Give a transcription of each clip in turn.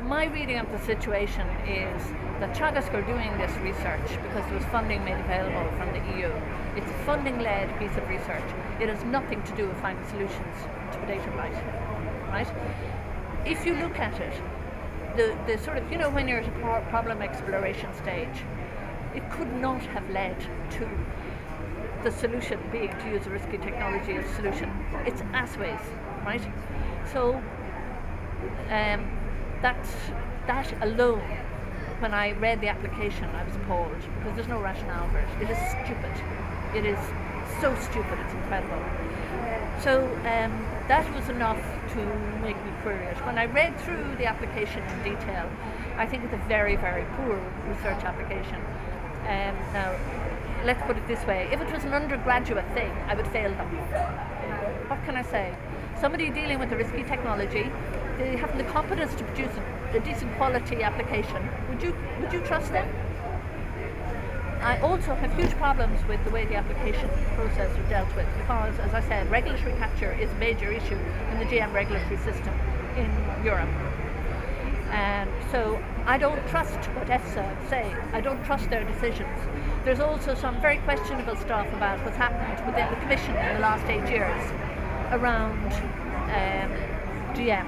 my reading of the situation is that Teagasc are doing this research because there was funding made available from the EU. It's a funding-led piece of research. It has nothing to do with finding solutions to potato blight, right? If you look at it, the sort of, when you're at a problem exploration stage, it could not have led to the solution being to use a risky technology as a solution. It's assways, right? So that alone, when I read the application, I was appalled because there's no rationale for it. It is stupid. It is so stupid, it's incredible. So that was enough to make me query it. When I read through the application in detail, I think it's a very, very poor research application. Now, let's put it this way. If it was an undergraduate thing, I would fail them. What can I say? Somebody dealing with a risky technology, they have the competence to produce a decent quality application. Would you trust them? I also have huge problems with the way the application process was dealt with because, as I said, regulatory capture is a major issue in the GM regulatory system in Europe. And so I don't trust what EFSA say. I don't trust their decisions. There's also some very questionable stuff about what's happened within the Commission in the last 8 years around GM.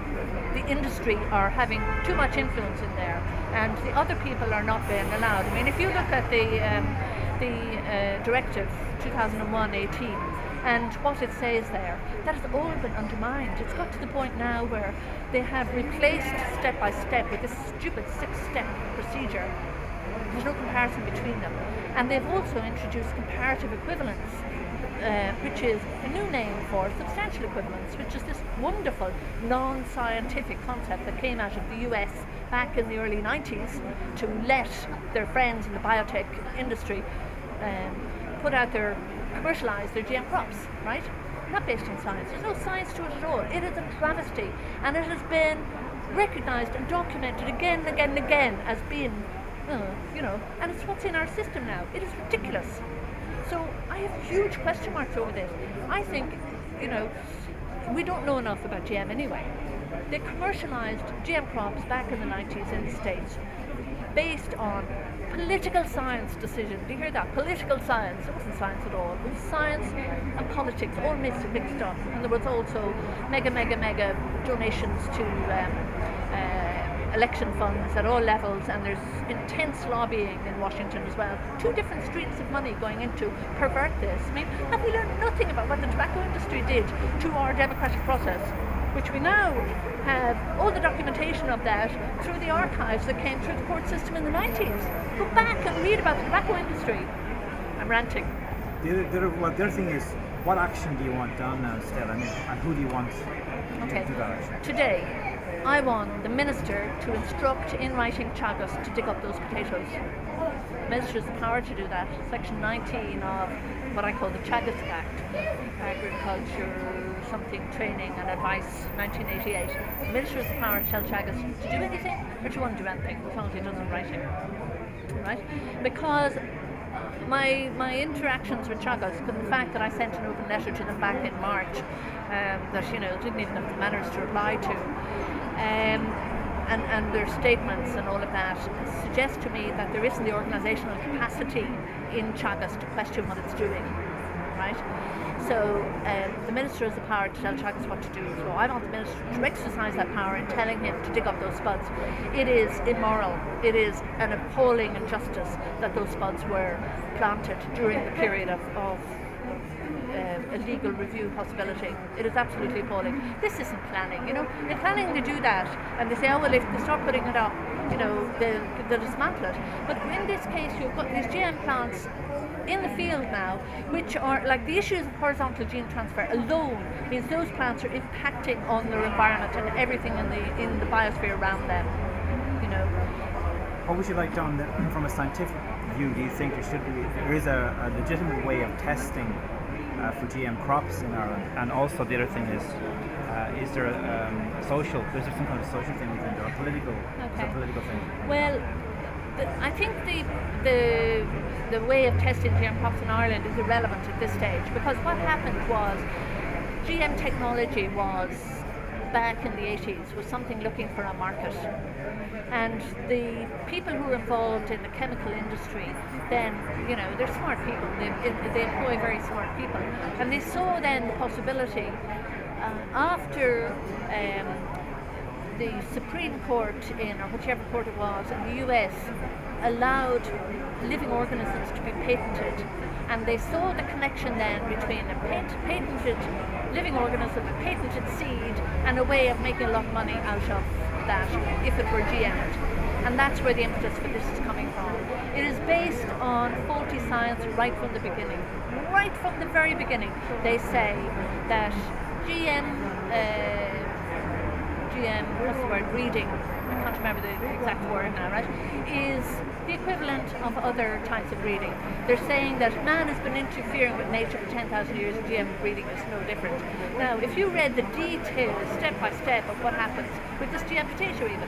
The industry are having too much influence in there, and the other people are not being allowed. I mean, if you look at the directive 2001-18 and what it says there, that has all been undermined. It's got to the point now where they have replaced step by step with this stupid 6-step procedure. There's no comparison between them, and they've also introduced comparative equivalence, which is a new name for substantial equivalence, which is this wonderful non-scientific concept that came out of the US back in the early 90s to let their friends in the biotech industry commercialize their GM crops, right? Not based on science. There's no science to it at all. It is a travesty, and it has been recognized and documented again and again and again as being, and it's what's in our system now. It is ridiculous. So I have huge question marks over this. I think, we don't know enough about GM anyway. They commercialized GM crops back in the 90s in the States based on political science decision. Do you hear that? Political science. It wasn't science at all. It was science and politics all mixed up. And there was also mega donations to election funds at all levels, and there's intense lobbying in Washington as well. 2 different streams of money going into pervert this. I mean, have we learned nothing about what the tobacco industry did to our democratic process, which we now have all the documentation of that through the archives that came through the court system in the 90s. Go back and read about the tobacco industry. I'm ranting. The other thing is, what action do you want done now, Stella? And who do you want to do that action? Today, I want the Minister to instruct in writing Teagasc to dig up those potatoes. The Minister has the power to do that. Section 19 of what I call the Teagasc Act, Agriculture, something, Training and Advice, 1988. The Minister has the power to tell Teagasc to do anything or to want to do anything, as long as he does it in writing. Right? Because my interactions with Teagasc, and the fact that I sent an open letter to them back in March, that didn't even have the manners to reply to, and their statements and all of that suggest to me that there isn't the organisational capacity in Teagasc to question what it's doing, right? So the Minister has the power to tell Teagasc what to do. So I want the Minister to exercise that power in telling him to dig up those spuds. It is immoral. It is an appalling injustice that those spuds were planted during the period of a legal review possibility. It is absolutely appalling. This isn't planning, In planning they do that, and they say, oh well, if they start putting it up, they'll dismantle it. But in this case, you've got these GM plants in the field now, which are like the issues of horizontal gene transfer alone means those plants are impacting on their environment and everything in the biosphere around them. What would you like done from a scientific view? Do you think there is a legitimate way of testing for GM crops in Ireland? And also the other thing is there there's some kind of social thing we can do, or political, a political thing? Well, I think the way of testing GM crops in Ireland is irrelevant at this stage, because what happened was GM technology was back in the 80s was something looking for a market. And the people who were involved in the chemical industry then, they're smart people, they employ very smart people. And they saw then the possibility, after the Supreme Court or whichever court it was in the US allowed living organisms to be patented, and they saw the connection then between a patented living organism, a patented seed, and a way of making a lot of money out of that if it were GM'd. And that's where the impetus for this is coming from. It is based on faulty science right from the beginning. Right from the very beginning, they say that what's the word, breeding, I can't remember the exact word now, right, is the equivalent of other types of breeding. They're saying that man has been interfering with nature for 10,000 years and GM breeding is no different. Now, if you read the details, step by step, of what happens with this GM potato even,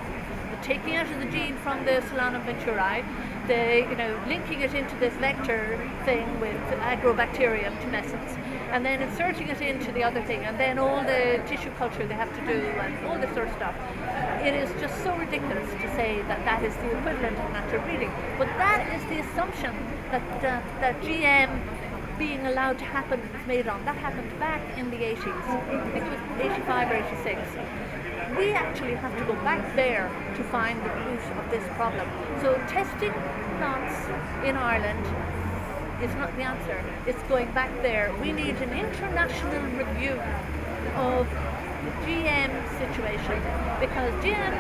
the taking out of the gene from the Solanum venturi, the linking it into this vector thing with agrobacterium tumescens, and then inserting it into the other thing, and then all the tissue culture they have to do, and all this sort of stuff. It is just so ridiculous to say that that is the equivalent of natural breeding. But that is the assumption that GM being allowed to happen is made on. That happened back in the 80s. I think it was 85 or 86. We actually have to go back there to find the root of this problem. So testing plants in Ireland is not the answer. It's going back there. We need an international review of the GM situation, because GM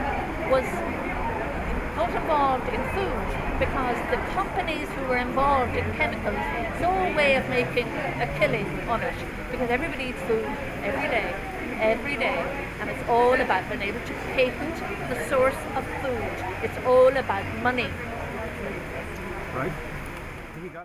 got involved in food because the companies who were involved in chemicals saw a way of making a killing on it, because everybody eats food every day, and it's all about being able to patent the source of food. It's all about money. Right.